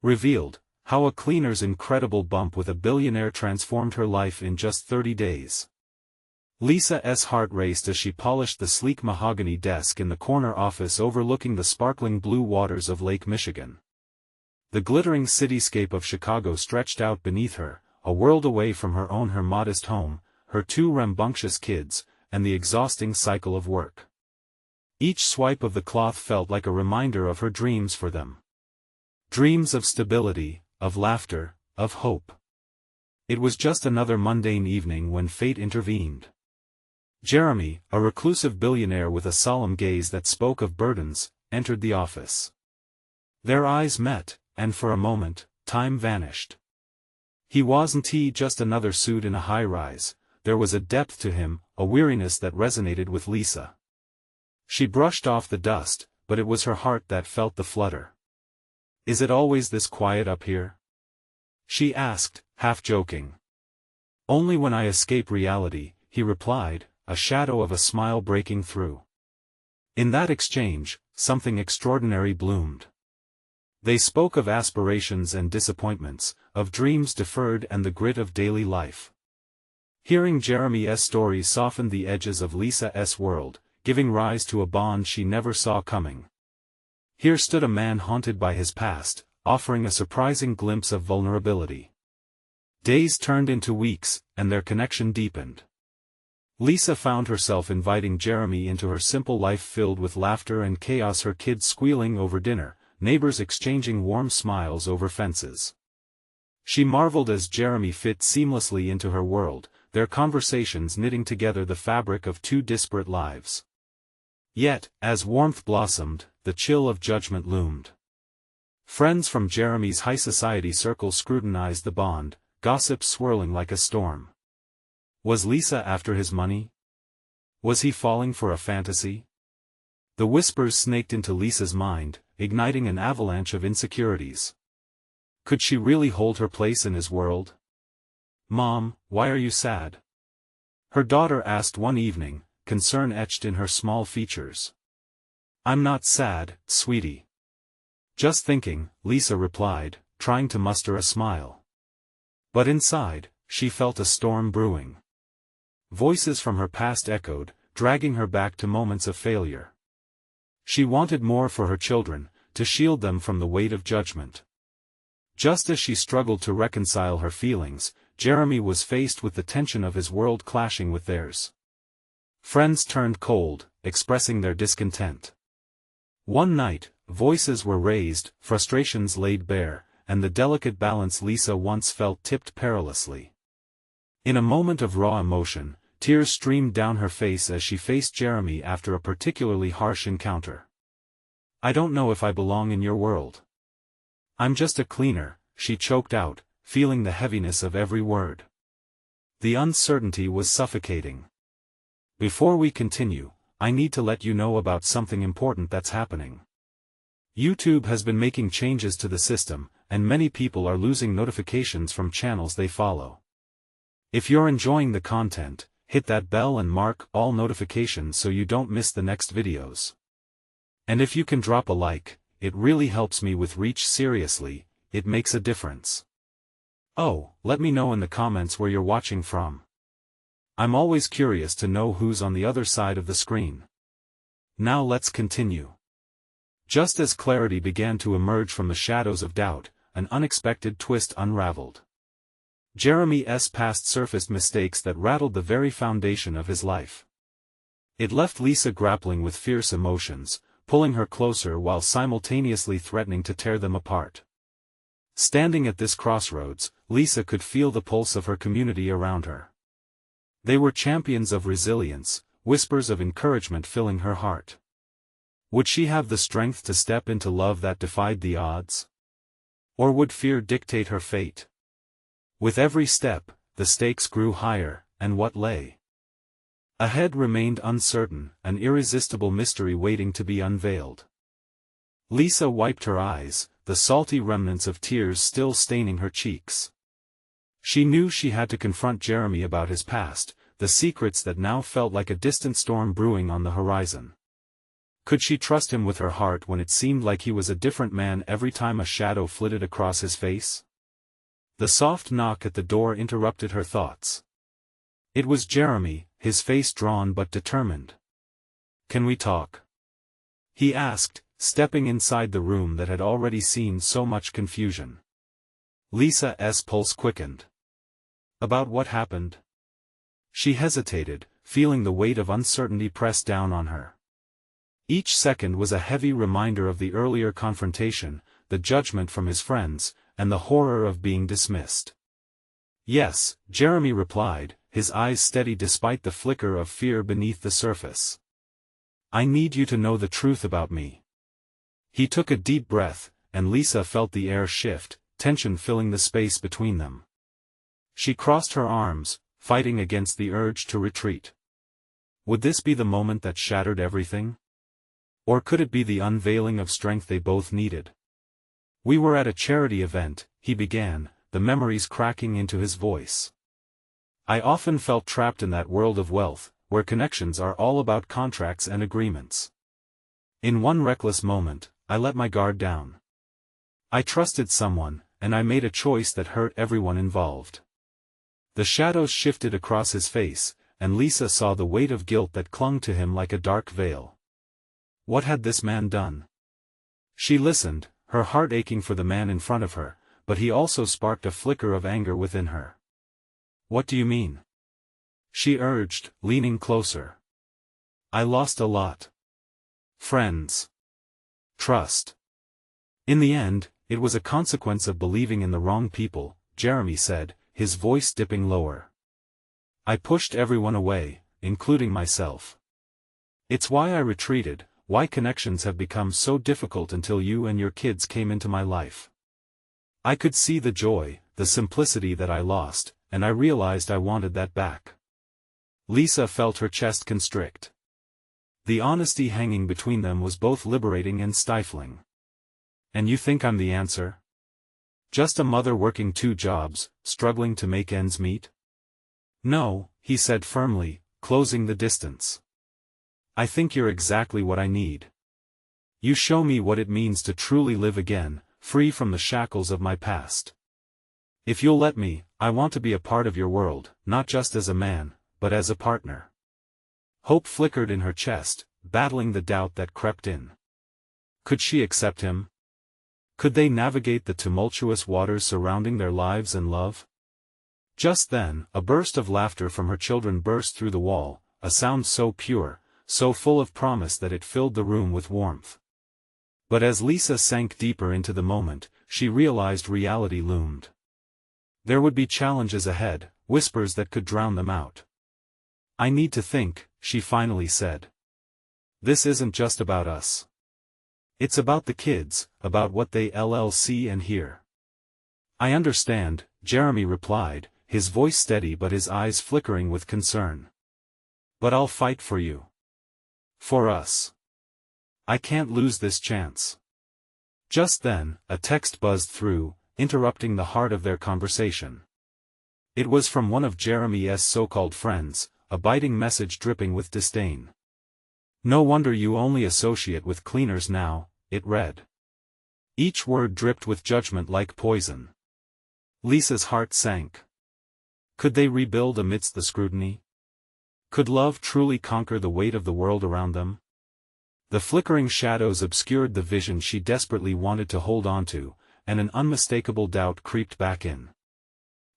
Revealed, how a cleaner's incredible bump with a billionaire transformed her life in just 30 days. Lisa's heart raced as she polished the sleek mahogany desk in the corner office overlooking the sparkling blue waters of Lake Michigan. The glittering cityscape of Chicago stretched out beneath her, a world away from her modest home, her two rambunctious kids, and the exhausting cycle of work. Each swipe of the cloth felt like a reminder of her dreams for them. Dreams of stability, of laughter, of hope. It was just another mundane evening when fate intervened. Jeremy, a reclusive billionaire with a solemn gaze that spoke of burdens, entered the office. Their eyes met, and for a moment, time vanished. He wasn't just another suit in a high-rise, there was a depth to him, a weariness that resonated with Lisa. She brushed off the dust, but it was her heart that felt the flutter. "Is it always this quiet up here?" she asked, half joking. "Only when I escape reality," he replied, a shadow of a smile breaking through. In that exchange, something extraordinary bloomed. They spoke of aspirations and disappointments, of dreams deferred and the grit of daily life. Hearing Jeremy's story softened the edges of Lisa's world, giving rise to a bond she never saw coming. Here stood a man haunted by his past, offering a surprising glimpse of vulnerability. Days turned into weeks, and their connection deepened. Lisa found herself inviting Jeremy into her simple life filled with laughter and chaos, her kids squealing over dinner, neighbors exchanging warm smiles over fences. She marveled as Jeremy fit seamlessly into her world, their conversations knitting together the fabric of two disparate lives. Yet, as warmth blossomed, the chill of judgment loomed. Friends from Jeremy's high society circle scrutinized the bond, gossip swirling like a storm. Was Lisa after his money? Was he falling for a fantasy? The whispers snaked into Lisa's mind, igniting an avalanche of insecurities. Could she really hold her place in his world? "Mom, why are you sad?" her daughter asked one evening, concern etched in her small features. "I'm not sad, sweetie. Just thinking," Lisa replied, trying to muster a smile. But inside, she felt a storm brewing. Voices from her past echoed, dragging her back to moments of failure. She wanted more for her children, to shield them from the weight of judgment. Just as she struggled to reconcile her feelings, Jeremy was faced with the tension of his world clashing with theirs. Friends turned cold, expressing their discontent. One night, voices were raised, frustrations laid bare, and the delicate balance Lisa once felt tipped perilously. In a moment of raw emotion, tears streamed down her face as she faced Jeremy after a particularly harsh encounter. "I don't know if I belong in your world. I'm just a cleaner," she choked out, feeling the heaviness of every word. The uncertainty was suffocating. "Before we continue, I need to let you know about something important that's happening. YouTube has been making changes to the system, and many people are losing notifications from channels they follow. If you're enjoying the content, hit that bell and mark all notifications so you don't miss the next videos. And if you can drop a like, it really helps me with reach. Seriously, it makes a difference. Oh, let me know in the comments where you're watching from. I'm always curious to know who's on the other side of the screen. Now let's continue. Just as clarity began to emerge from the shadows of doubt, an unexpected twist unraveled. Jeremy's past surfaced mistakes that rattled the very foundation of his life. It left Lisa grappling with fierce emotions, pulling her closer while simultaneously threatening to tear them apart. Standing at this crossroads, Lisa could feel the pulse of her community around her. They were champions of resilience, whispers of encouragement filling her heart. Would she have the strength to step into love that defied the odds? Or would fear dictate her fate? With every step, the stakes grew higher, and what lay ahead remained uncertain, an irresistible mystery waiting to be unveiled. Lisa wiped her eyes, the salty remnants of tears still staining her cheeks. She knew she had to confront Jeremy about his past, the secrets that now felt like a distant storm brewing on the horizon. Could she trust him with her heart when it seemed like he was a different man every time a shadow flitted across his face? The soft knock at the door interrupted her thoughts. It was Jeremy, his face drawn but determined. "Can we talk?" he asked, stepping inside the room that had already seen so much confusion. Lisa's pulse quickened. "About what happened?" She hesitated, feeling the weight of uncertainty press down on her. Each second was a heavy reminder of the earlier confrontation, the judgment from his friends, and the horror of being dismissed. "Yes," Jeremy replied, his eyes steady despite the flicker of fear beneath the surface. "I need you to know the truth about me." He took a deep breath, and Lisa felt the air shift, tension filling the space between them. She crossed her arms, fighting against the urge to retreat. Would this be the moment that shattered everything? Or could it be the unveiling of strength they both needed? "We were at a charity event," he began, the memories cracking into his voice. "I often felt trapped in that world of wealth, where connections are all about contracts and agreements. In one reckless moment, I let my guard down. I trusted someone, and I made a choice that hurt everyone involved." The shadows shifted across his face, and Lisa saw the weight of guilt that clung to him like a dark veil. What had this man done? She listened, her heart aching for the man in front of her, but he also sparked a flicker of anger within her. "What do you mean?" she urged, leaning closer. "I lost a lot. Friends. Trust. In the end, it was a consequence of believing in the wrong people," Jeremy said, his voice dipping lower. "I pushed everyone away, including myself. It's why I retreated, why connections have become so difficult until you and your kids came into my life. I could see the joy, the simplicity that I lost, and I realized I wanted that back." Lisa felt her chest constrict. The honesty hanging between them was both liberating and stifling. "And you think I'm the answer? Just a mother working 2 jobs, struggling to make ends meet?" "No," he said firmly, closing the distance. "I think you're exactly what I need. You show me what it means to truly live again, free from the shackles of my past. If you'll let me, I want to be a part of your world, not just as a man, but as a partner." Hope flickered in her chest, battling the doubt that crept in. Could she accept him? Could they navigate the tumultuous waters surrounding their lives and love? Just then, a burst of laughter from her children burst through the wall, a sound so pure, so full of promise that it filled the room with warmth. But as Lisa sank deeper into the moment, she realized reality loomed. There would be challenges ahead, whispers that could drown them out. "I need to think," she finally said. "This isn't just about us. It's about the kids, about what they'll see and hear." "I understand," Jeremy replied, his voice steady but his eyes flickering with concern. "But I'll fight for you. For us. I can't lose this chance." Just then, a text buzzed through, interrupting the heart of their conversation. It was from one of Jeremy's so-called friends, a biting message dripping with disdain. "No wonder you only associate with cleaners now," it read. Each word dripped with judgment like poison. Lisa's heart sank. Could they rebuild amidst the scrutiny? Could love truly conquer the weight of the world around them? The flickering shadows obscured the vision she desperately wanted to hold on to, and an unmistakable doubt creeped back in.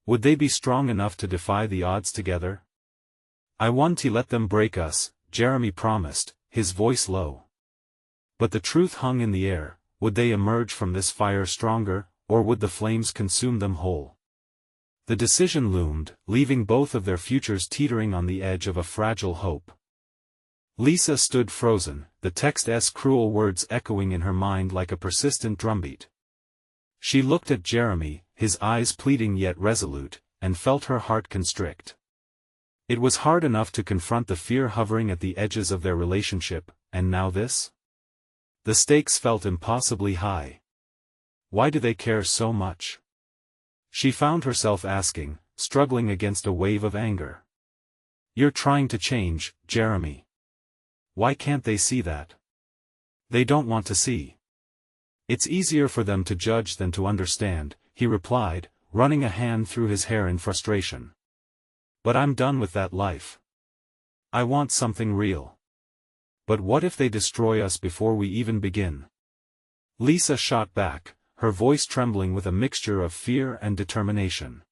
Would they be strong enough to defy the odds together? "I won't let them break us," Jeremy promised, his voice low. But the truth hung in the air. Would they emerge from this fire stronger, or would the flames consume them whole? The decision loomed, leaving both of their futures teetering on the edge of a fragile hope. Lisa stood frozen, the text's cruel words echoing in her mind like a persistent drumbeat. She looked at Jeremy, his eyes pleading yet resolute, and felt her heart constrict. It was hard enough to confront the fear hovering at the edges of their relationship, and now this? The stakes felt impossibly high. Why do they care so much? She found herself asking, struggling against a wave of anger. "You're trying to change, Jeremy. Why can't they see that? They don't want to see. It's easier for them to judge than to understand, he replied, running a hand through his hair in frustration. But I'm done with that life. I want something real. But what if they destroy us before we even begin? Lisa shot back, her voice trembling with a mixture of fear and determination.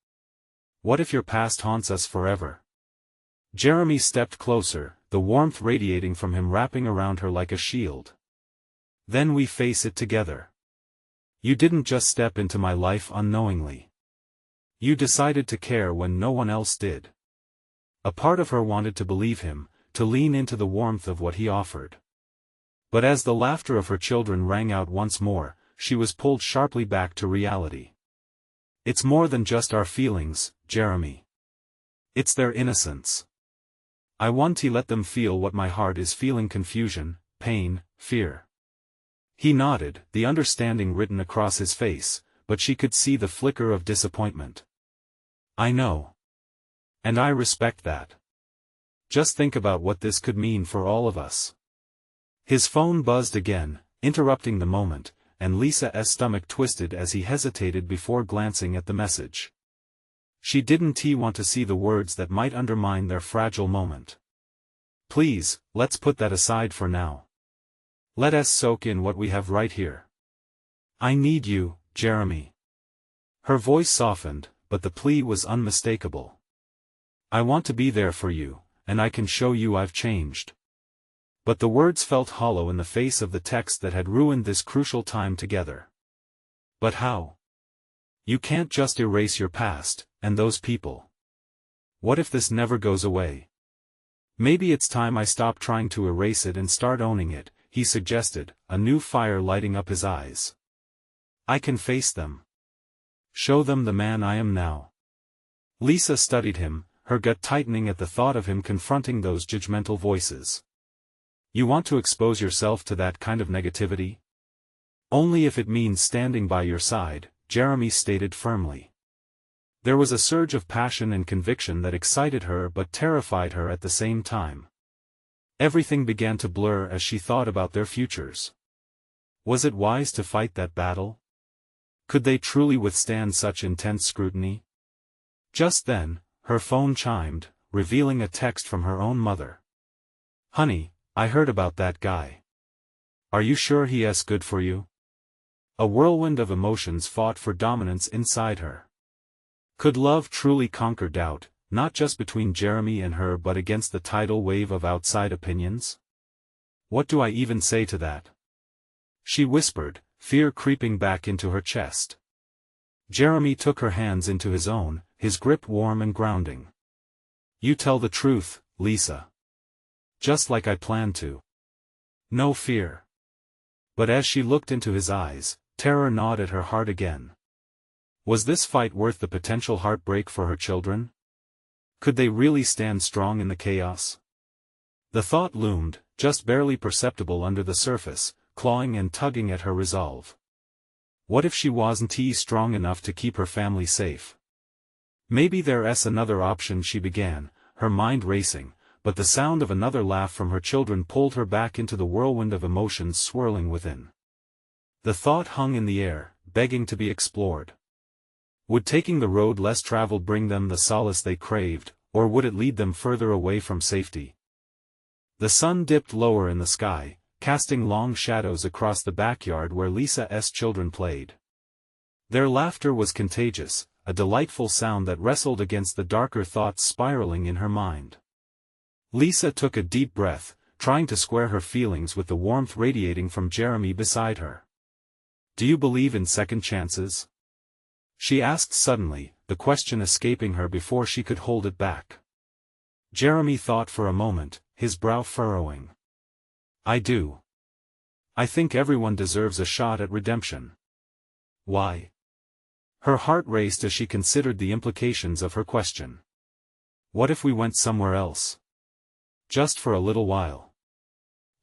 What if your past haunts us forever? Jeremy stepped closer, the warmth radiating from him wrapping around her like a shield. Then we face it together. You didn't just step into my life unknowingly. You decided to care when no one else did. A part of her wanted to believe him, to lean into the warmth of what he offered. But as the laughter of her children rang out once more, she was pulled sharply back to reality. It's more than just our feelings, Jeremy. It's their innocence. I want to let them feel what my heart is feeling: confusion, pain, fear. He nodded, the understanding written across his face, but she could see the flicker of disappointment. I know. And I respect that. Just think about what this could mean for all of us. His phone buzzed again, interrupting the moment, and Lisa's stomach twisted as he hesitated before glancing at the message. She didn't want to see the words that might undermine their fragile moment. Please, let's put that aside for now. Let us soak in what we have right here. I need you, Jeremy. Her voice softened, but the plea was unmistakable. I want to be there for you, and I can show you I've changed. But the words felt hollow in the face of the text that had ruined this crucial time together. But how? You can't just erase your past, and those people. What if this never goes away? Maybe it's time I stop trying to erase it and start owning it, he suggested, a new fire lighting up his eyes. I can face them. Show them the man I am now. Lisa studied him, her gut tightening at the thought of him confronting those judgmental voices. You want to expose yourself to that kind of negativity? Only if it means standing by your side, Jeremy stated firmly. There was a surge of passion and conviction that excited her but terrified her at the same time. Everything began to blur as she thought about their futures. Was it wise to fight that battle? Could they truly withstand such intense scrutiny? Just then, her phone chimed, revealing a text from her own mother. Honey, I heard about that guy. Are you sure he is good for you? A whirlwind of emotions fought for dominance inside her. Could love truly conquer doubt, not just between Jeremy and her but against the tidal wave of outside opinions? What do I even say to that? She whispered, fear creeping back into her chest. Jeremy took her hands into his own, his grip warm and grounding. You tell the truth, Lisa. Just like I planned to. No fear. But as she looked into his eyes, terror gnawed at her heart again. Was this fight worth the potential heartbreak for her children? Could they really stand strong in the chaos? The thought loomed, just barely perceptible under the surface, clawing and tugging at her resolve. What if she wasn't strong enough to keep her family safe? Maybe there's another option, she began, her mind racing, but the sound of another laugh from her children pulled her back into the whirlwind of emotions swirling within. The thought hung in the air, begging to be explored. Would taking the road less traveled bring them the solace they craved, or would it lead them further away from safety? The sun dipped lower in the sky, casting long shadows across the backyard where Lisa's children played. Their laughter was contagious, a delightful sound that wrestled against the darker thoughts spiraling in her mind. Lisa took a deep breath, trying to square her feelings with the warmth radiating from Jeremy beside her. Do you believe in second chances? She asked suddenly, the question escaping her before she could hold it back. Jeremy thought for a moment, his brow furrowing. I do. I think everyone deserves a shot at redemption. Why? Her heart raced as she considered the implications of her question. What if we went somewhere else? Just for a little while.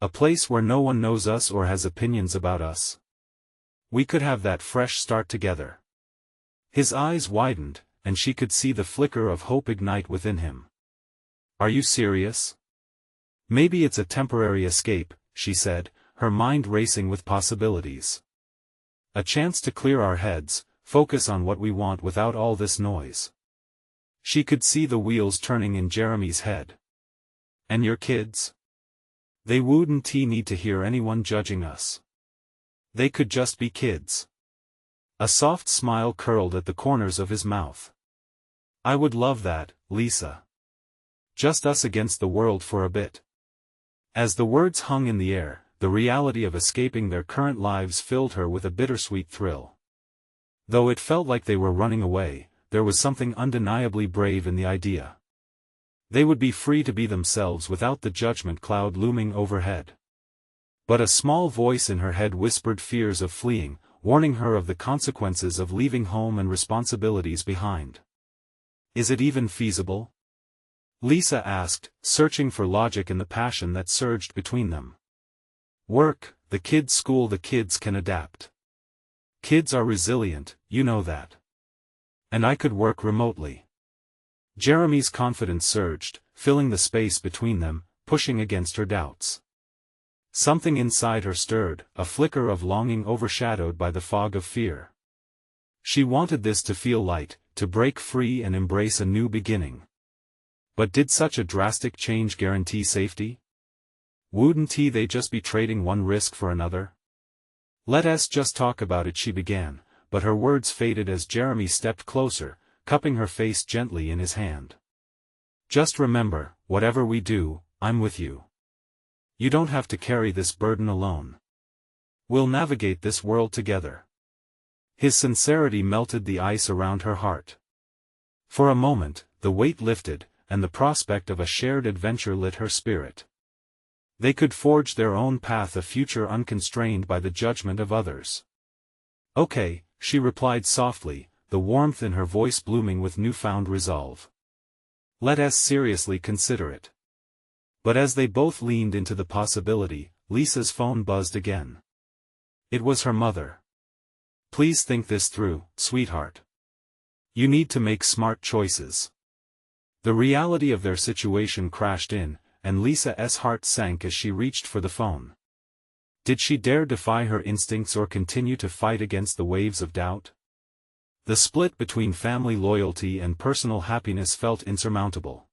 A place where no one knows us or has opinions about us. We could have that fresh start together. His eyes widened, and she could see the flicker of hope ignite within him. Are you serious? Maybe it's a temporary escape, she said, her mind racing with possibilities. A chance to clear our heads, focus on what we want without all this noise. She could see the wheels turning in Jeremy's head. And your kids? They wouldn't need to hear anyone judging us. They could just be kids. A soft smile curled at the corners of his mouth. I would love that, Lisa. Just us against the world for a bit. As the words hung in the air, the reality of escaping their current lives filled her with a bittersweet thrill. Though it felt like they were running away, there was something undeniably brave in the idea. They would be free to be themselves without the judgment cloud looming overhead. But a small voice in her head whispered fears of fleeing, warning her of the consequences of leaving home and responsibilities behind. Is it even feasible? Lisa asked, searching for logic in the passion that surged between them. Work, the kids' school, the kids can adapt. Kids are resilient, you know that. And I could work remotely. Jeremy's confidence surged, filling the space between them, pushing against her doubts. Something inside her stirred, a flicker of longing overshadowed by the fog of fear. She wanted this to feel light, to break free and embrace a new beginning. But did such a drastic change guarantee safety? Wouldn't they just be trading one risk for another? Let us just talk about it, she began, but her words faded as Jeremy stepped closer, cupping her face gently in his hand. Just remember, whatever we do, I'm with you. You don't have to carry this burden alone. We'll navigate this world together. His sincerity melted the ice around her heart. For a moment, the weight lifted, and the prospect of a shared adventure lit her spirit. They could forge their own path, a future unconstrained by the judgment of others. Okay, she replied softly, the warmth in her voice blooming with newfound resolve. Let us seriously consider it. But as they both leaned into the possibility, Lisa's phone buzzed again. It was her mother. Please think this through, sweetheart. You need to make smart choices. The reality of their situation crashed in, and Lisa's heart sank as she reached for the phone. Did she dare defy her instincts or continue to fight against the waves of doubt? The split between family loyalty and personal happiness felt insurmountable.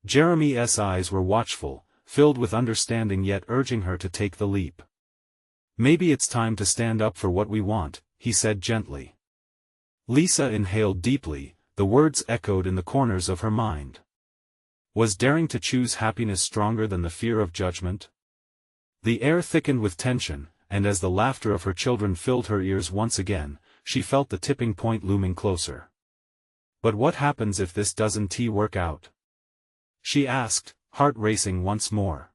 Jeremy's eyes were watchful, filled with understanding yet urging her to take the leap. Maybe it's time to stand up for what we want, he said gently. Lisa inhaled deeply, the words echoed in the corners of her mind. Was daring to choose happiness stronger than the fear of judgment? The air thickened with tension, and as the laughter of her children filled her ears once again, she felt the tipping point looming closer. But what happens if this doesn't work out? She asked, heart racing once more.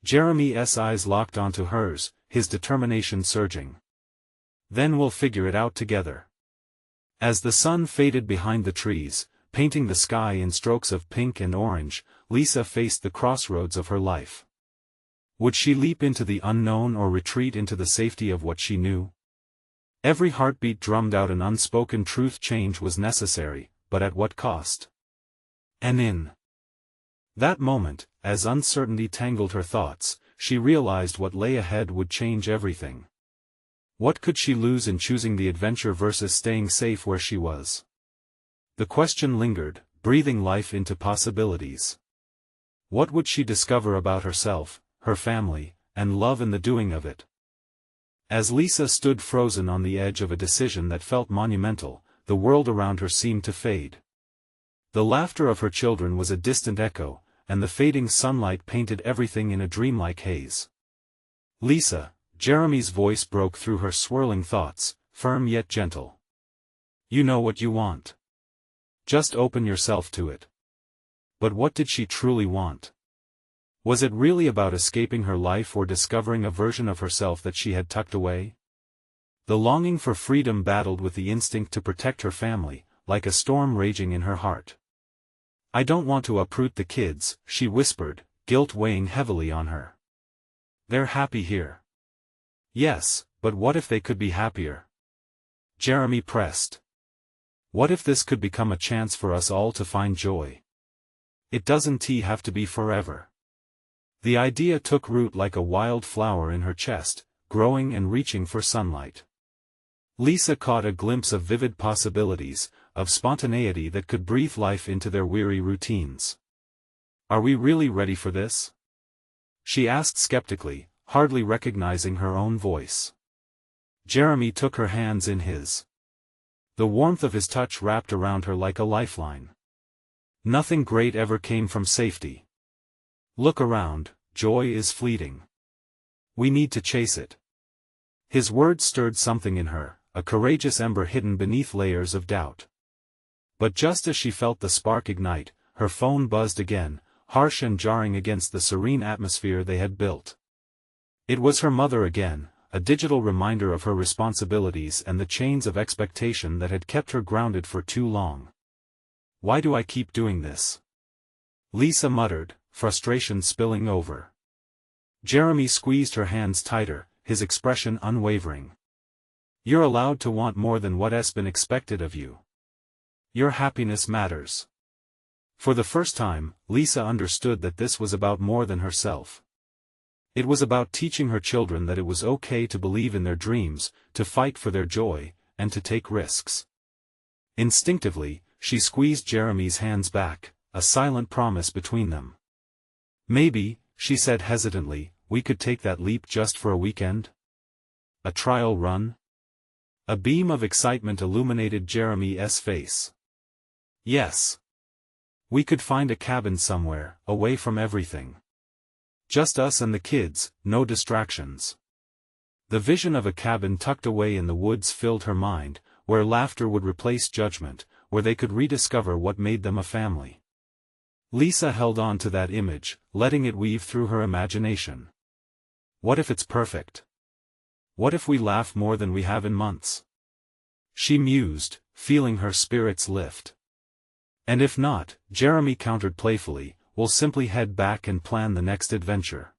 Jeremy's eyes locked onto hers, his determination surging. Then we'll figure it out together. As the sun faded behind the trees, painting the sky in strokes of pink and orange, Lisa faced the crossroads of her life. Would she leap into the unknown or retreat into the safety of what she knew? Every heartbeat drummed out an unspoken truth: change was necessary, but at what cost? And in that moment, as uncertainty tangled her thoughts, she realized what lay ahead would change everything. What could she lose in choosing the adventure versus staying safe where she was? The question lingered, breathing life into possibilities. What would she discover about herself, her family, and love in the doing of it? As Lisa stood frozen on the edge of a decision that felt monumental, the world around her seemed to fade. The laughter of her children was a distant echo, and the fading sunlight painted everything in a dreamlike haze. Lisa, Jeremy's voice broke through her swirling thoughts, firm yet gentle. You know what you want. Just open yourself to it. But what did she truly want? Was it really about escaping her life or discovering a version of herself that she had tucked away? The longing for freedom battled with the instinct to protect her family, like a storm raging in her heart. I don't want to uproot the kids, she whispered, guilt weighing heavily on her. They're happy here. Yes, but what if they could be happier? Jeremy pressed. What if this could become a chance for us all to find joy? It doesn't have to be forever. The idea took root like a wild flower in her chest, growing and reaching for sunlight. Lisa caught a glimpse of vivid possibilities, of spontaneity that could breathe life into their weary routines. "Are we really ready for this?" she asked skeptically, hardly recognizing her own voice. Jeremy took her hands in his. The warmth of his touch wrapped around her like a lifeline. "Nothing great ever came from safety. Look around, joy is fleeting. We need to chase it." His words stirred something in her, a courageous ember hidden beneath layers of doubt. But just as she felt the spark ignite, her phone buzzed again, harsh and jarring against the serene atmosphere they had built. It was her mother again, a digital reminder of her responsibilities and the chains of expectation that had kept her grounded for too long. "Why do I keep doing this?" Lisa muttered, frustration spilling over. Jeremy squeezed her hands tighter, his expression unwavering. "You're allowed to want more than what's been expected of you. Your happiness matters." For the first time, Lisa understood that this was about more than herself. It was about teaching her children that it was okay to believe in their dreams, to fight for their joy, and to take risks. Instinctively, she squeezed Jeremy's hands back, a silent promise between them. "Maybe," she said hesitantly, "we could take that leap just for a weekend? A trial run?" A beam of excitement illuminated Jeremy's face. "Yes. We could find a cabin somewhere, away from everything. Just us and the kids, no distractions." The vision of a cabin tucked away in the woods filled her mind, where laughter would replace judgment, where they could rediscover what made them a family. Lisa held on to that image, letting it weave through her imagination. What if it's perfect? What if we laugh more than we have in months? She mused, feeling her spirits lift. And if not, Jeremy countered playfully, "We'll simply head back and plan the next adventure."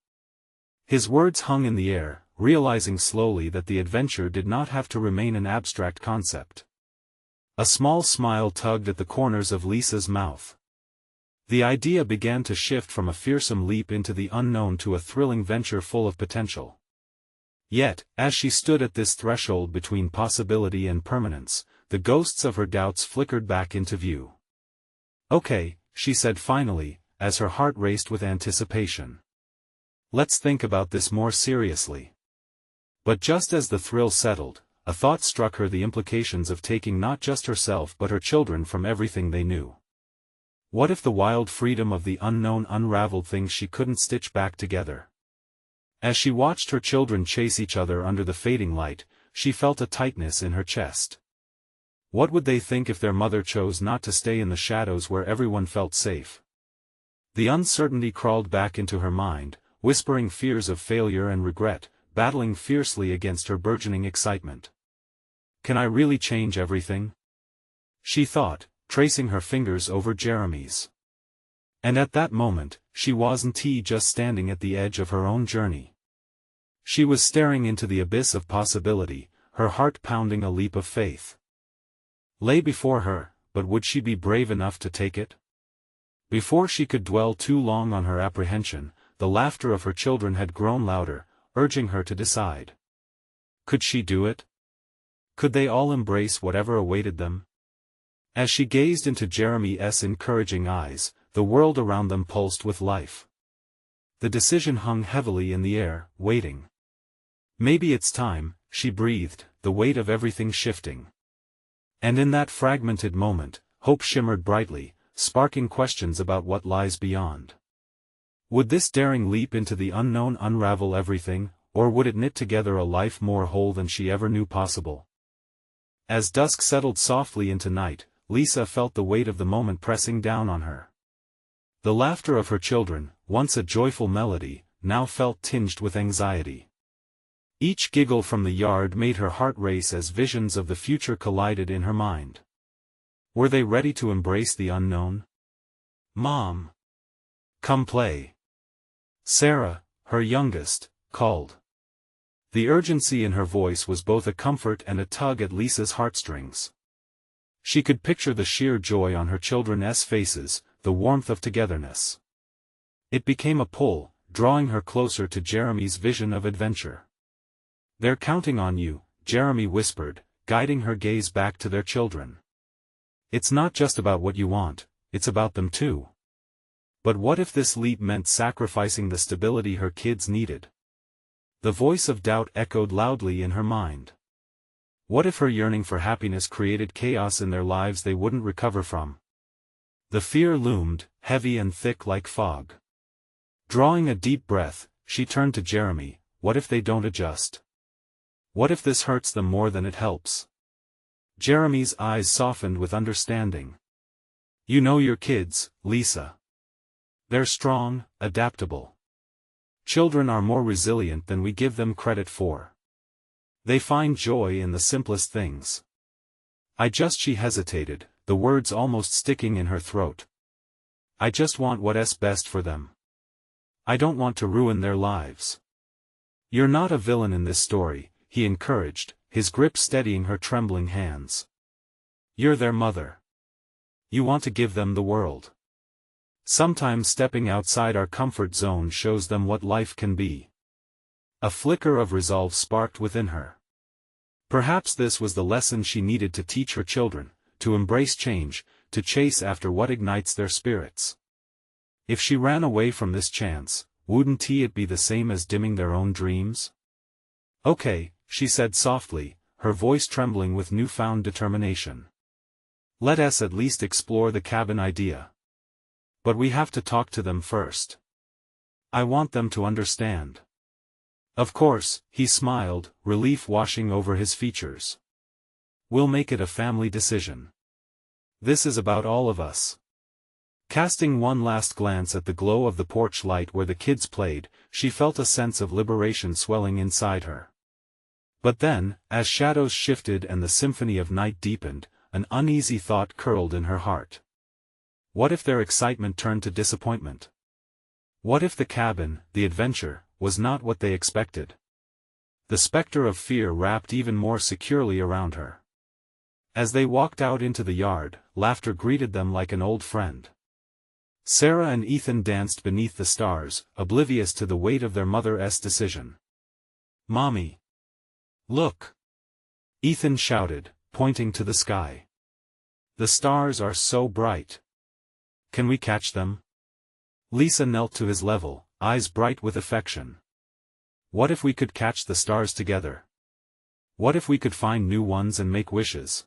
His words hung in the air, realizing slowly that the adventure did not have to remain an abstract concept. A small smile tugged at the corners of Lisa's mouth. The idea began to shift from a fearsome leap into the unknown to a thrilling venture full of potential. Yet, as she stood at this threshold between possibility and permanence, the ghosts of her doubts flickered back into view. "Okay," she said finally, as her heart raced with anticipation. "Let's think about this more seriously." But just as the thrill settled, a thought struck her: the implications of taking not just herself but her children from everything they knew. What if the wild freedom of the unknown unraveled things she couldn't stitch back together? As she watched her children chase each other under the fading light, she felt a tightness in her chest. What would they think if their mother chose not to stay in the shadows where everyone felt safe? The uncertainty crawled back into her mind, whispering fears of failure and regret, battling fiercely against her burgeoning excitement. "Can I really change everything?" she thought, tracing her fingers over Jeremy's. And at that moment, she wasn't just standing at the edge of her own journey. She was staring into the abyss of possibility, her heart pounding a leap of faith. Lay before her, but would she be brave enough to take it? Before she could dwell too long on her apprehension, the laughter of her children had grown louder, urging her to decide. Could she do it? Could they all embrace whatever awaited them? As she gazed into Jeremy's encouraging eyes, the world around them pulsed with life. The decision hung heavily in the air, waiting. "Maybe it's time," she breathed, the weight of everything shifting. And in that fragmented moment, hope shimmered brightly, sparking questions about what lies beyond. Would this daring leap into the unknown unravel everything, or would it knit together a life more whole than she ever knew possible? As dusk settled softly into night, Lisa felt the weight of the moment pressing down on her. The laughter of her children, once a joyful melody, now felt tinged with anxiety. Each giggle from the yard made her heart race as visions of the future collided in her mind. Were they ready to embrace the unknown? "Mom! Come play!" Sarah, her youngest, called. The urgency in her voice was both a comfort and a tug at Lisa's heartstrings. She could picture the sheer joy on her children's faces, the warmth of togetherness. It became a pull, drawing her closer to Jeremy's vision of adventure. "They're counting on you," Jeremy whispered, guiding her gaze back to their children. "It's not just about what you want, it's about them too." But what if this leap meant sacrificing the stability her kids needed? The voice of doubt echoed loudly in her mind. What if her yearning for happiness created chaos in their lives they wouldn't recover from? The fear loomed, heavy and thick like fog. Drawing a deep breath, she turned to Jeremy. "What if they don't adjust? What if this hurts them more than it helps?" Jeremy's eyes softened with understanding. "You know your kids, Lisa. They're strong, adaptable. Children are more resilient than we give them credit for. They find joy in the simplest things." She hesitated, the words almost sticking in her throat. "I just want what's best for them. I don't want to ruin their lives." "You're not a villain in this story," he encouraged, his grip steadying her trembling hands. "You're their mother. You want to give them the world. Sometimes stepping outside our comfort zone shows them what life can be." A flicker of resolve sparked within her. Perhaps this was the lesson she needed to teach her children, to embrace change, to chase after what ignites their spirits. If she ran away from this chance, wouldn't it be the same as dimming their own dreams? "Okay," she said softly, her voice trembling with newfound determination. "Let us at least explore the cabin idea. But we have to talk to them first. I want them to understand." "Of course," he smiled, relief washing over his features. "We'll make it a family decision. This is about all of us." Casting one last glance at the glow of the porch light where the kids played, she felt a sense of liberation swelling inside her. But then, as shadows shifted and the symphony of night deepened, an uneasy thought curled in her heart. What if their excitement turned to disappointment? What if the cabin, the adventure, was not what they expected? The specter of fear wrapped even more securely around her. As they walked out into the yard, laughter greeted them like an old friend. Sarah and Ethan danced beneath the stars, oblivious to the weight of their mother's decision. "Mommy! Look!" Ethan shouted, pointing to the sky. "The stars are so bright. Can we catch them?" Lisa knelt to his level, eyes bright with affection. "What if we could catch the stars together? What if we could find new ones and make wishes?"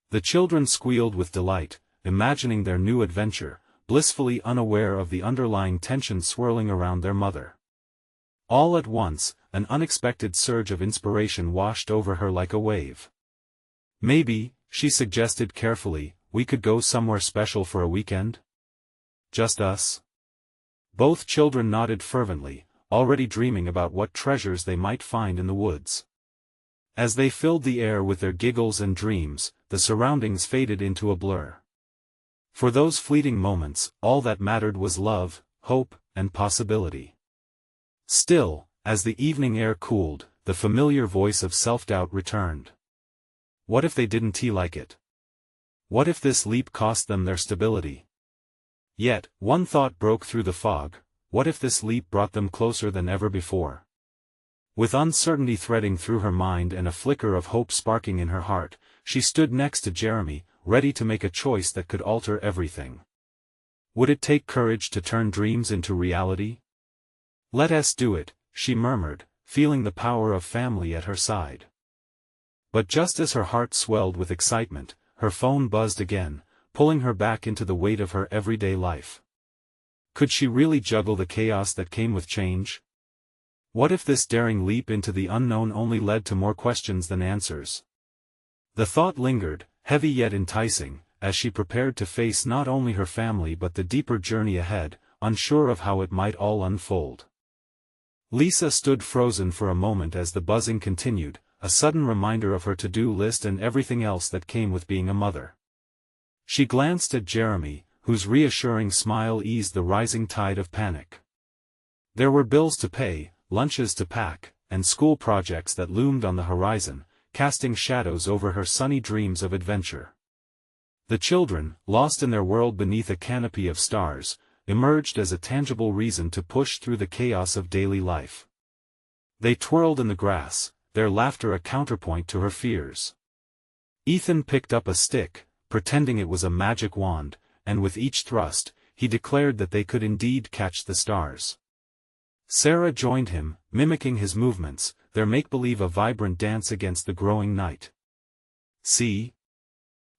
The children squealed with delight, imagining their new adventure, blissfully unaware of the underlying tension swirling around their mother. All at once, an unexpected surge of inspiration washed over her like a wave. "Maybe," she suggested carefully, "we could go somewhere special for a weekend? Just us?" Both children nodded fervently, already dreaming about what treasures they might find in the woods. As they filled the air with their giggles and dreams, the surroundings faded into a blur. For those fleeting moments, all that mattered was love, hope, and possibility. Still, as the evening air cooled, the familiar voice of self-doubt returned. What if they didn't like it? What if this leap cost them their stability? Yet, one thought broke through the fog: what if this leap brought them closer than ever before? With uncertainty threading through her mind and a flicker of hope sparking in her heart, she stood next to Jeremy, ready to make a choice that could alter everything. Would it take courage to turn dreams into reality? "Let us do it," she murmured, feeling the power of family at her side. But just as her heart swelled with excitement, her phone buzzed again, pulling her back into the weight of her everyday life. Could she really juggle the chaos that came with change? What if this daring leap into the unknown only led to more questions than answers? The thought lingered, heavy yet enticing, as she prepared to face not only her family but the deeper journey ahead, unsure of how it might all unfold. Lisa stood frozen for a moment as the buzzing continued, a sudden reminder of her to-do list and everything else that came with being a mother. She glanced at Jeremy, whose reassuring smile eased the rising tide of panic. There were bills to pay, lunches to pack, and school projects that loomed on the horizon, casting shadows over her sunny dreams of adventure. The children, lost in their world beneath a canopy of stars, emerged as a tangible reason to push through the chaos of daily life. They twirled in the grass, their laughter a counterpoint to her fears. Ethan picked up a stick, pretending it was a magic wand, and with each thrust, he declared that they could indeed catch the stars. Sarah joined him, mimicking his movements, their make-believe a vibrant dance against the growing night. "See?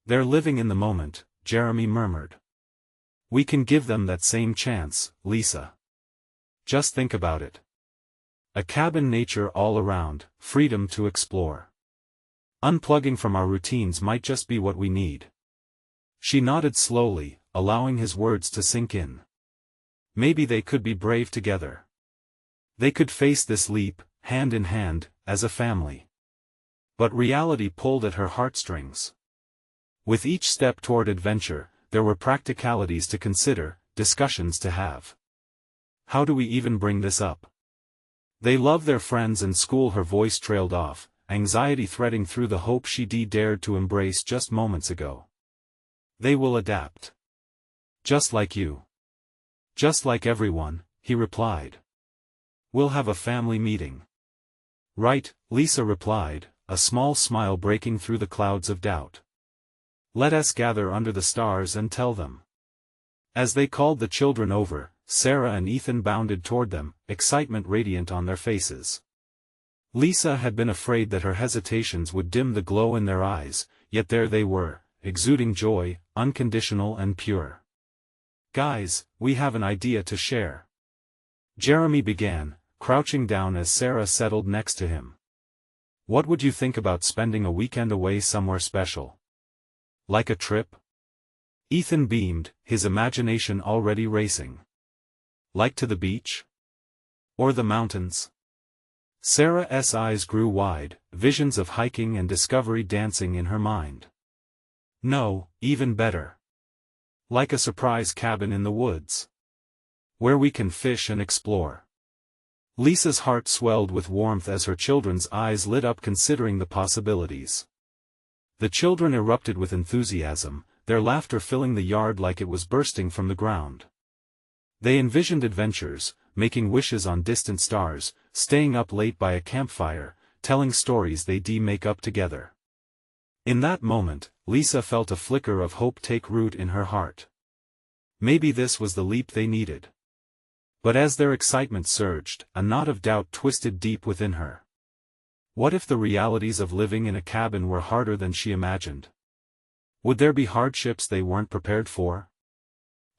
They're living in the moment," Jeremy murmured. "We can give them that same chance, Lisa. Just think about it. A cabin, nature all around, freedom to explore. Unplugging from our routines might just be what we need." She nodded slowly, allowing his words to sink in. Maybe they could be brave together. They could face this leap, hand in hand, as a family. But reality pulled at her heartstrings. With each step toward adventure, there were practicalities to consider, discussions to have. How do we even bring this up? They love their friends and school. Her voice trailed off, anxiety threading through the hope she dared to embrace just moments ago. They will adapt. Just like you. Just like everyone, he replied. We'll have a family meeting. Right, Lisa replied, a small smile breaking through the clouds of doubt. Let us gather under the stars and tell them. As they called the children over, Sarah and Ethan bounded toward them, excitement radiant on their faces. Lisa had been afraid that her hesitations would dim the glow in their eyes, yet there they were, exuding joy, unconditional and pure. Guys, we have an idea to share. Jeremy began, crouching down as Sarah settled next to him. What would you think about spending a weekend away somewhere special? Like a trip? Ethan beamed, his imagination already racing. Like to the beach? Or the mountains? Sarah's eyes grew wide, visions of hiking and discovery dancing in her mind. No, even better. Like a surprise cabin in the woods. Where we can fish and explore. Lisa's heart swelled with warmth as her children's eyes lit up considering the possibilities. The children erupted with enthusiasm, their laughter filling the yard like it was bursting from the ground. They envisioned adventures, making wishes on distant stars, staying up late by a campfire, telling stories they'd make up together. In that moment, Lisa felt a flicker of hope take root in her heart. Maybe this was the leap they needed. But as their excitement surged, a knot of doubt twisted deep within her. What if the realities of living in a cabin were harder than she imagined? Would there be hardships they weren't prepared for?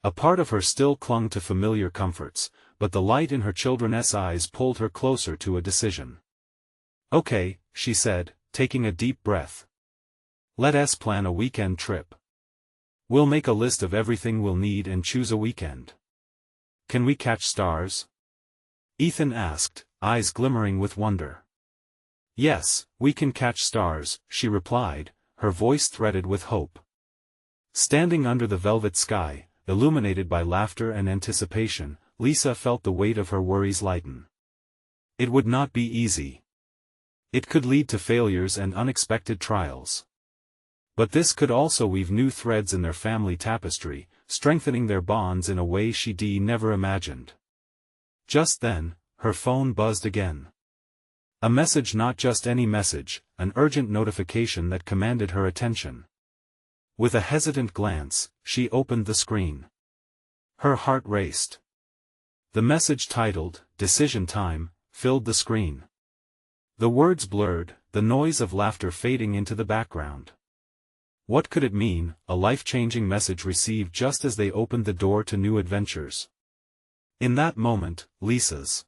A part of her still clung to familiar comforts, but the light in her children's eyes pulled her closer to a decision. Okay, she said, taking a deep breath. Let us plan a weekend trip. We'll make a list of everything we'll need and choose a weekend. Can we catch stars? Ethan asked, eyes glimmering with wonder. Yes, we can catch stars, she replied, her voice threaded with hope. Standing under the velvet sky, illuminated by laughter and anticipation, Lisa felt the weight of her worries lighten. It would not be easy. It could lead to failures and unexpected trials. But this could also weave new threads in their family tapestry, strengthening their bonds in a way she never imagined. Just then, her phone buzzed again. A message, not just any message, an urgent notification that commanded her attention. With a hesitant glance, she opened the screen. Her heart raced. The message titled, Decision Time, filled the screen. The words blurred, the noise of laughter fading into the background. What could it mean, a life-changing message received just as they opened the door to new adventures? In that moment, Lisa's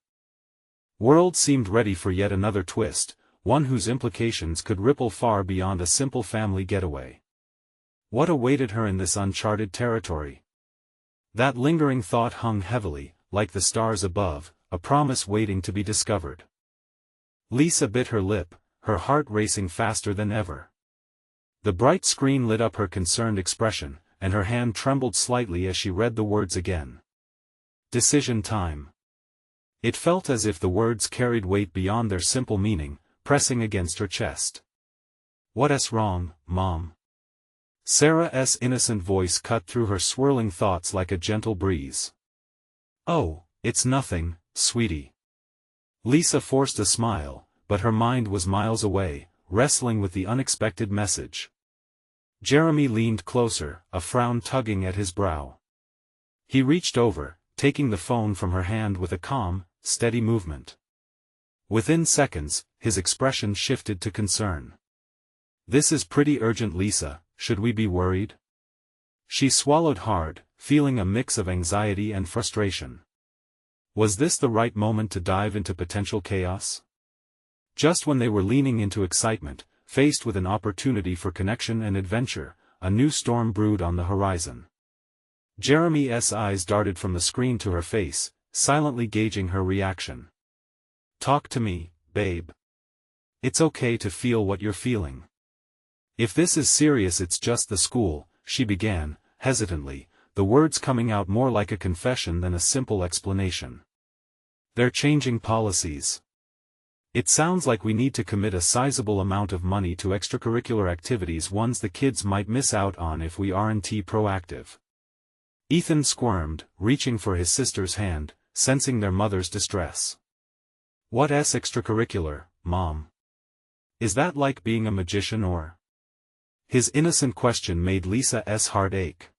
world seemed ready for yet another twist, one whose implications could ripple far beyond a simple family getaway. What awaited her in this uncharted territory? That lingering thought hung heavily, like the stars above, a promise waiting to be discovered. Lisa bit her lip, her heart racing faster than ever. The bright screen lit up her concerned expression, and her hand trembled slightly as she read the words again. Decision time. It felt as if the words carried weight beyond their simple meaning, pressing against her chest. What's wrong, Mom? Sarah's innocent voice cut through her swirling thoughts like a gentle breeze. "Oh, it's nothing, sweetie." Lisa forced a smile, but her mind was miles away, wrestling with the unexpected message. Jeremy leaned closer, a frown tugging at his brow. He reached over, taking the phone from her hand with a calm, steady movement. Within seconds, his expression shifted to concern. "This is pretty urgent, Lisa, should we be worried?" She swallowed hard, feeling a mix of anxiety and frustration. Was this the right moment to dive into potential chaos? Just when they were leaning into excitement, faced with an opportunity for connection and adventure, a new storm brewed on the horizon. Jeremy's eyes darted from the screen to her face, silently gauging her reaction. "Talk to me, babe. It's okay to feel what you're feeling." "If this is serious, it's just the school," she began, hesitantly, the words coming out more like a confession than a simple explanation. "They're changing policies. It sounds like we need to commit a sizable amount of money to extracurricular activities, ones the kids might miss out on if we aren't proactive." Ethan squirmed, reaching for his sister's hand, sensing their mother's distress. "What's extracurricular, Mom? Is that like being a magician or?" His innocent question made Lisa's heart ache.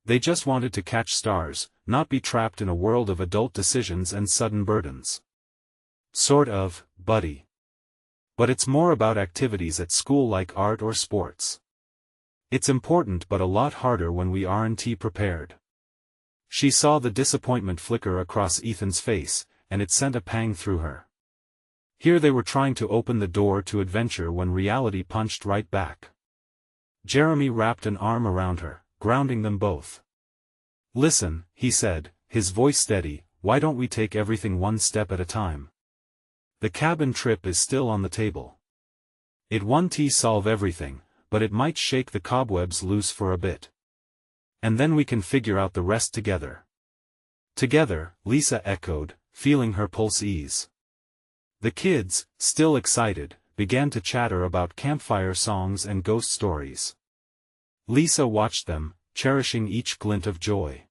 They just wanted to catch stars, not be trapped in a world of adult decisions and sudden burdens. "Sort of, buddy. But it's more about activities at school like art or sports. It's important but a lot harder when we aren't prepared." She saw the disappointment flicker across Ethan's face, and it sent a pang through her. Here they were trying to open the door to adventure when reality punched right back. Jeremy wrapped an arm around her, grounding them both. "Listen," he said, his voice steady, "why don't we take everything one step at a time? The cabin trip is still on the table. It won't solve everything, but it might shake the cobwebs loose for a bit. And then we can figure out the rest together." "Together," Lisa echoed, feeling her pulse ease. The kids, still excited, began to chatter about campfire songs and ghost stories. Lisa watched them, cherishing each glint of joy.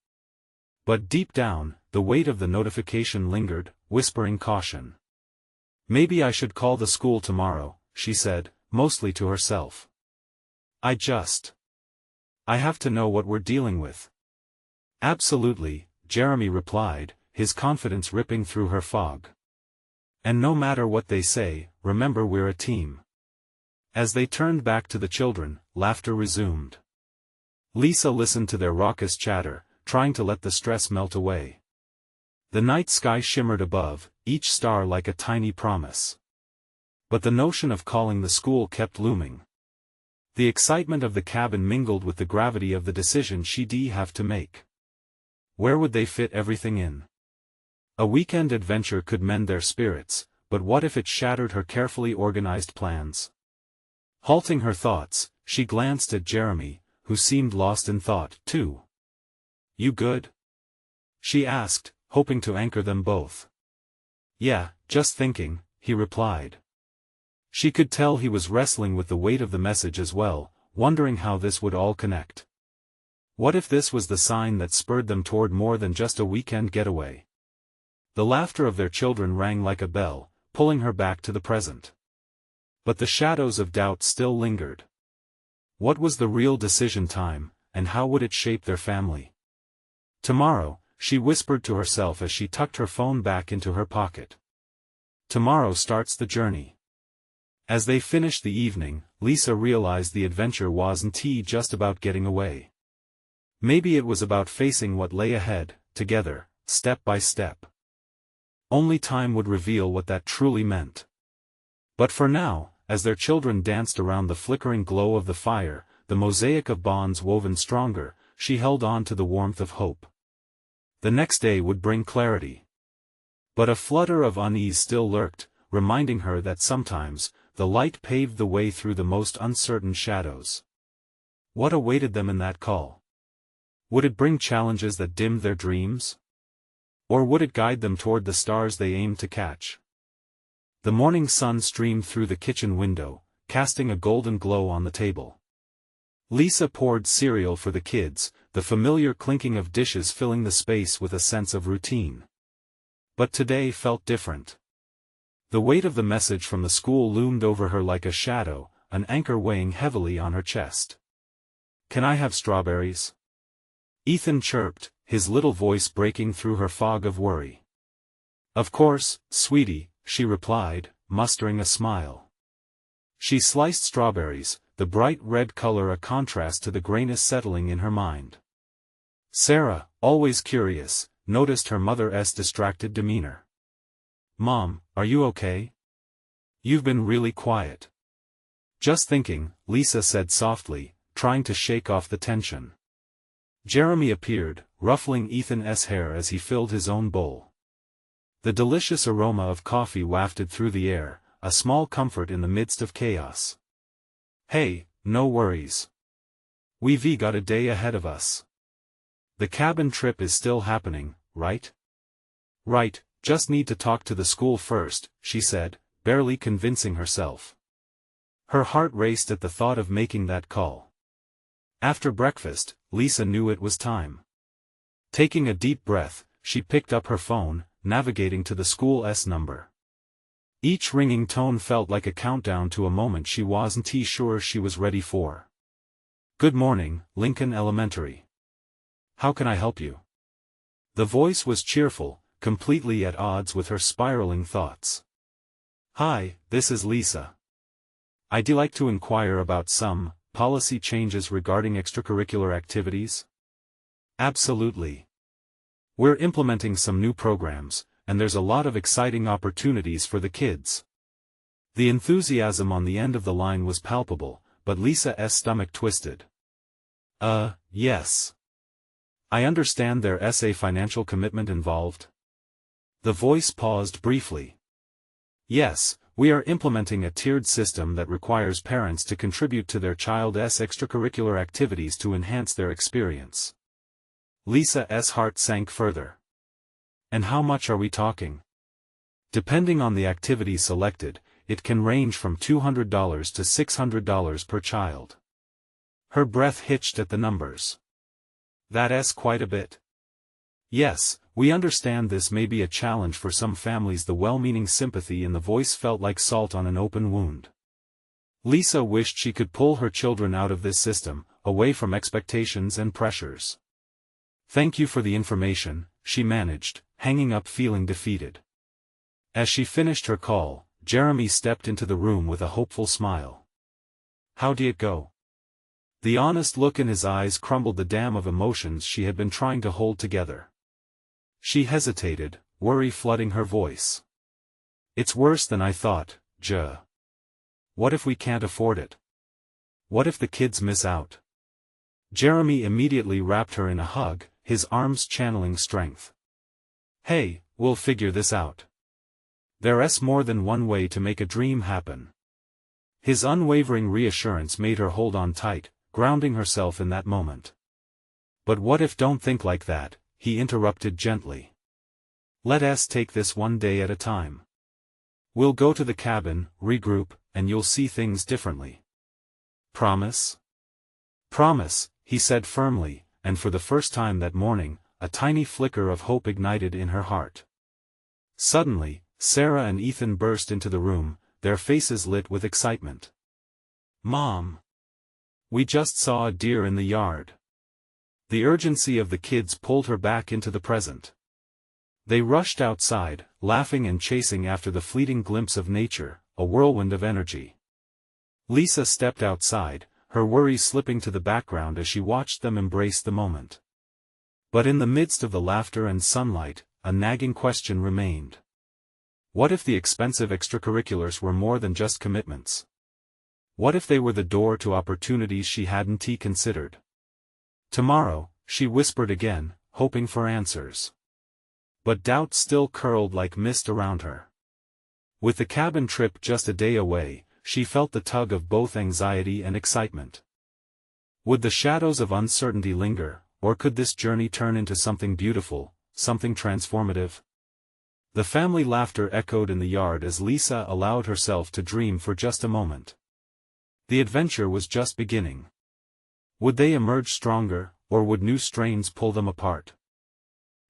But deep down, the weight of the notification lingered, whispering caution. "Maybe I should call the school tomorrow," she said, mostly to herself. I have to know what we're dealing with." "Absolutely," Jeremy replied, his confidence ripping through her fog. "And no matter what they say, remember we're a team." As they turned back to the children, laughter resumed. Lisa listened to their raucous chatter, trying to let the stress melt away. The night sky shimmered above, each star like a tiny promise. But the notion of calling the school kept looming. The excitement of the cabin mingled with the gravity of the decision she'd have to make. Where would they fit everything in? A weekend adventure could mend their spirits, but what if it shattered her carefully organized plans? Halting her thoughts, she glanced at Jeremy, who seemed lost in thought, too. "You good?" she asked, hoping to anchor them both. "Yeah, just thinking," he replied. She could tell he was wrestling with the weight of the message as well, wondering how this would all connect. What if this was the sign that spurred them toward more than just a weekend getaway? The laughter of their children rang like a bell, pulling her back to the present. But the shadows of doubt still lingered. What was the real decision time, and how would it shape their family? "Tomorrow," she whispered to herself as she tucked her phone back into her pocket. "Tomorrow starts the journey." As they finished the evening, Lisa realized the adventure wasn't just about getting away. Maybe it was about facing what lay ahead, together, step by step. Only time would reveal what that truly meant. But for now, as their children danced around the flickering glow of the fire, the mosaic of bonds woven stronger, she held on to the warmth of hope. The next day would bring clarity. But a flutter of unease still lurked, reminding her that sometimes, the light paved the way through the most uncertain shadows. What awaited them in that call? Would it bring challenges that dimmed their dreams? Or would it guide them toward the stars they aimed to catch? The morning sun streamed through the kitchen window, casting a golden glow on the table. Lisa poured cereal for the kids, the familiar clinking of dishes filling the space with a sense of routine. But today felt different. The weight of the message from the school loomed over her like a shadow, an anchor weighing heavily on her chest. "Can I have strawberries?" Ethan chirped, his little voice breaking through her fog of worry. "Of course, sweetie," she replied, mustering a smile. She sliced strawberries, the bright red color a contrast to the grayness settling in her mind. Sarah, always curious, noticed her mother's distracted demeanor. "Mom, are you okay? You've been really quiet." "Just thinking," Lisa said softly, trying to shake off the tension. Jeremy appeared, ruffling Ethan's hair as he filled his own bowl. The delicious aroma of coffee wafted through the air, a small comfort in the midst of chaos. "Hey, no worries. We've got a day ahead of us. The cabin trip is still happening, right?" "Right, just need to talk to the school first," she said, barely convincing herself. Her heart raced at the thought of making that call. After breakfast, Lisa knew it was time. Taking a deep breath, she picked up her phone, navigating to the school's number. Each ringing tone felt like a countdown to a moment she wasn't sure she was ready for. "Good morning, Lincoln Elementary. How can I help you?" The voice was cheerful, completely at odds with her spiraling thoughts. "Hi, this is Lisa. I'd like to inquire about some policy changes regarding extracurricular activities." "Absolutely. We're implementing some new programs, and there's a lot of exciting opportunities for the kids." The enthusiasm on the end of the line was palpable, but Lisa's stomach twisted. Yes. I understand there's a financial commitment involved." The voice paused briefly. "Yes, we are implementing a tiered system that requires parents to contribute to their child's extracurricular activities to enhance their experience." Lisa's heart sank further. "And how much are we talking?" "Depending on the activity selected, it can range from $200 to $600 per child." Her breath hitched at the numbers. "That's quite a bit." "Yes, we understand this may be a challenge for some families." The well-meaning sympathy in the voice felt like salt on an open wound. Lisa wished she could pull her children out of this system, away from expectations and pressures. "Thank you for the information," she managed, hanging up feeling defeated. As she finished her call, Jeremy stepped into the room with a hopeful smile. "How'd it go?" The honest look in his eyes crumbled the dam of emotions she had been trying to hold together. She hesitated, worry flooding her voice. "It's worse than I thought, What if we can't afford it? What if the kids miss out?" Jeremy immediately wrapped her in a hug, his arms channeling strength. "Hey, we'll figure this out. There's more than one way to make a dream happen." His unwavering reassurance made her hold on tight, grounding herself in that moment. "But what if don't think like that," he interrupted gently. "Let's take this one day at a time. We'll go to the cabin, regroup, and you'll see things differently. Promise?" "Promise," he said firmly, and for the first time that morning, a tiny flicker of hope ignited in her heart. Suddenly, Sarah and Ethan burst into the room, their faces lit with excitement. "Mom! We just saw a deer in the yard." The urgency of the kids pulled her back into the present. They rushed outside, laughing and chasing after the fleeting glimpse of nature, a whirlwind of energy. Lisa stepped outside, her worries slipping to the background as she watched them embrace the moment. But in the midst of the laughter and sunlight, a nagging question remained. What if the expensive extracurriculars were more than just commitments? What if they were the door to opportunities she hadn't considered? "Tomorrow," she whispered again, hoping for answers. But doubt still curled like mist around her. With the cabin trip just a day away, she felt the tug of both anxiety and excitement. Would the shadows of uncertainty linger, or could this journey turn into something beautiful, something transformative? The family laughter echoed in the yard as Lisa allowed herself to dream for just a moment. The adventure was just beginning. Would they emerge stronger, or would new strains pull them apart?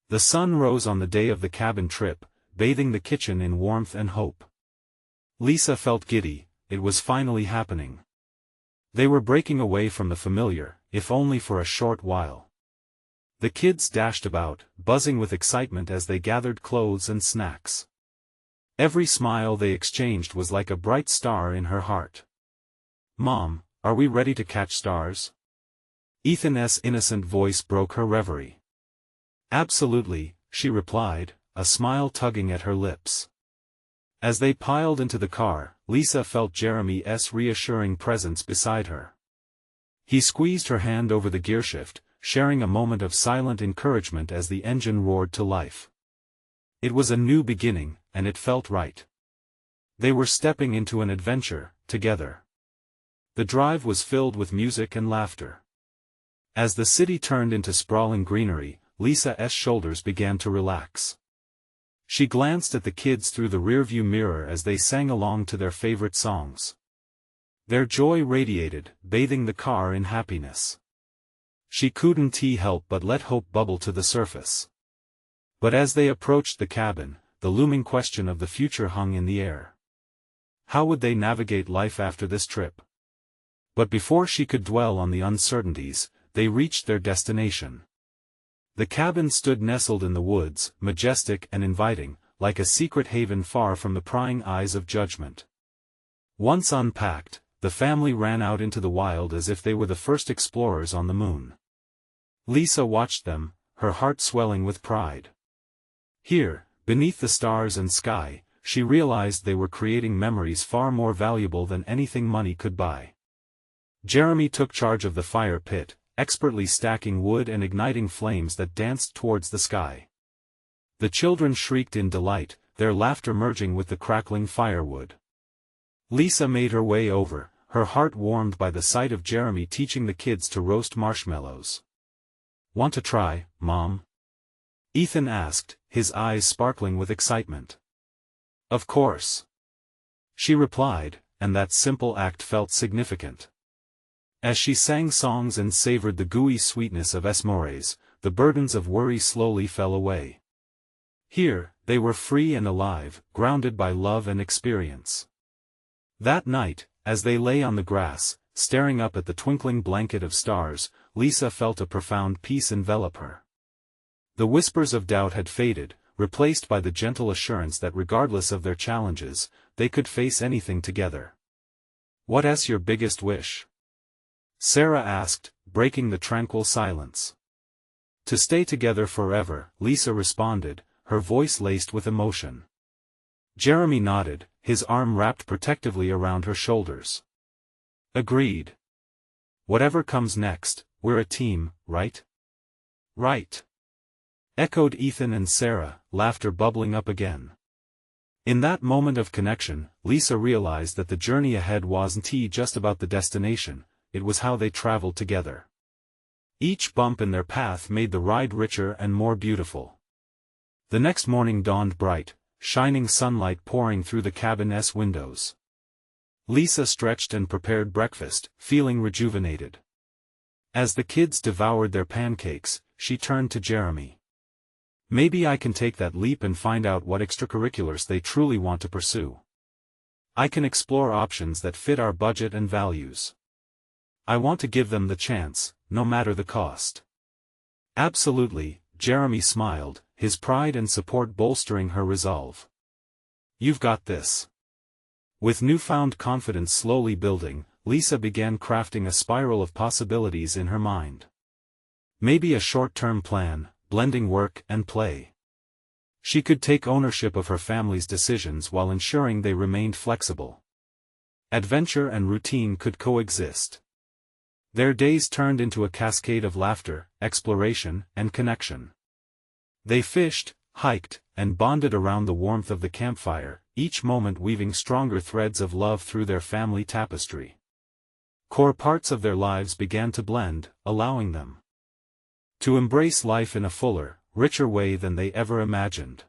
The sun rose on the day of the cabin trip, bathing the kitchen in warmth and hope. Lisa felt giddy, it was finally happening. They were breaking away from the familiar, if only for a short while. The kids dashed about, buzzing with excitement as they gathered clothes and snacks. Every smile they exchanged was like a bright star in her heart. "Mom, are we ready to catch stars?" Ethan's innocent voice broke her reverie. "Absolutely," she replied, a smile tugging at her lips. As they piled into the car, Lisa felt Jeremy's reassuring presence beside her. He squeezed her hand over the gearshift, sharing a moment of silent encouragement as the engine roared to life. It was a new beginning, and it felt right. They were stepping into an adventure, together. The drive was filled with music and laughter. As the city turned into sprawling greenery, Lisa's shoulders began to relax. She glanced at the kids through the rearview mirror as they sang along to their favorite songs. Their joy radiated, bathing the car in happiness. She couldn't help but let hope bubble to the surface. But as they approached the cabin, the looming question of the future hung in the air. How would they navigate life after this trip? But before she could dwell on the uncertainties, they reached their destination. The cabin stood nestled in the woods, majestic and inviting, like a secret haven far from the prying eyes of judgment. Once unpacked, the family ran out into the wild as if they were the first explorers on the moon. Lisa watched them, her heart swelling with pride. Here, beneath the stars and sky, she realized they were creating memories far more valuable than anything money could buy. Jeremy took charge of the fire pit, expertly stacking wood and igniting flames that danced towards the sky. The children shrieked in delight, their laughter merging with the crackling firewood. Lisa made her way over, her heart warmed by the sight of Jeremy teaching the kids to roast marshmallows. "Want to try, Mom?" Ethan asked, his eyes sparkling with excitement. "Of course," she replied, and that simple act felt significant. As she sang songs and savored the gooey sweetness of s'mores, the burdens of worry slowly fell away. Here, they were free and alive, grounded by love and experience. That night, as they lay on the grass, staring up at the twinkling blanket of stars, Lisa felt a profound peace envelop her. The whispers of doubt had faded, replaced by the gentle assurance that regardless of their challenges, they could face anything together. "What's your biggest wish?" Sarah asked, breaking the tranquil silence. "To stay together forever," Lisa responded, her voice laced with emotion. Jeremy nodded, his arm wrapped protectively around her shoulders. "Agreed. Whatever comes next, we're a team, right?" "Right," echoed Ethan and Sarah, laughter bubbling up again. In that moment of connection, Lisa realized that the journey ahead wasn't just about the destination, it was how they traveled together. Each bump in their path made the ride richer and more beautiful. The next morning dawned bright, shining sunlight pouring through the cabin's windows. Lisa stretched and prepared breakfast, feeling rejuvenated. As the kids devoured their pancakes, she turned to Jeremy. "Maybe I can take that leap and find out what extracurriculars they truly want to pursue. I can explore options that fit our budget and values. I want to give them the chance, no matter the cost." "Absolutely," Jeremy smiled, his pride and support bolstering her resolve. "You've got this." With newfound confidence slowly building, Lisa began crafting a spiral of possibilities in her mind. Maybe a short-term plan, blending work and play. She could take ownership of her family's decisions while ensuring they remained flexible. Adventure and routine could coexist. Their days turned into a cascade of laughter, exploration, and connection. They fished, hiked, and bonded around the warmth of the campfire, each moment weaving stronger threads of love through their family tapestry. Core parts of their lives began to blend, allowing them to embrace life in a fuller, richer way than they ever imagined.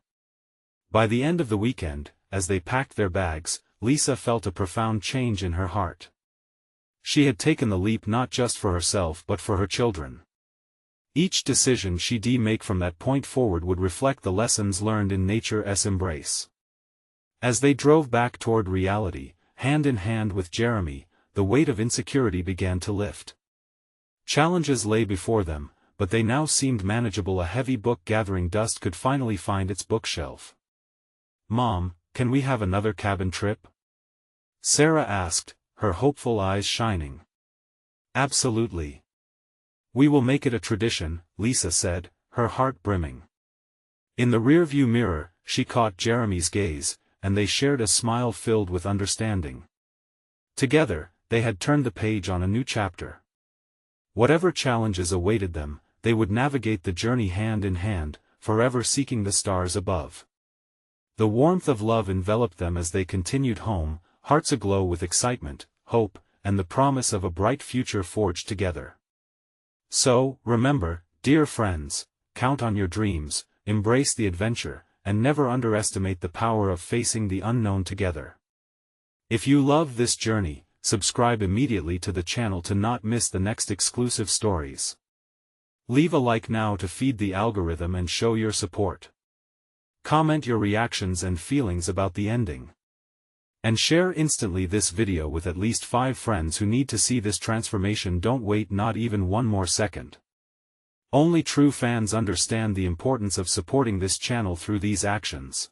By the end of the weekend, as they packed their bags, Lisa felt a profound change in her heart. She had taken the leap not just for herself but for her children. Each decision she'd make from that point forward would reflect the lessons learned in nature's embrace. As they drove back toward reality, hand in hand with Jeremy, the weight of insecurity began to lift. Challenges lay before them, but they now seemed manageable. A heavy book gathering dust could finally find its bookshelf. "Mom, can we have another cabin trip?" Sarah asked, her hopeful eyes shining. "Absolutely. We will make it a tradition," Lisa said, her heart brimming. In the rearview mirror, she caught Jeremy's gaze, and they shared a smile filled with understanding. Together, they had turned the page on a new chapter. Whatever challenges awaited them, they would navigate the journey hand in hand, forever seeking the stars above. The warmth of love enveloped them as they continued home, hearts aglow with excitement, hope, and the promise of a bright future forged together. So, remember, dear friends, count on your dreams, embrace the adventure, and never underestimate the power of facing the unknown together. If you love this journey, subscribe immediately to the channel to not miss the next exclusive stories. Leave a like now to feed the algorithm and show your support. Comment your reactions and feelings about the ending. And share instantly this video with at least 5 friends who need to see this transformation. Don't wait not even one more second. Only true fans understand the importance of supporting this channel through these actions.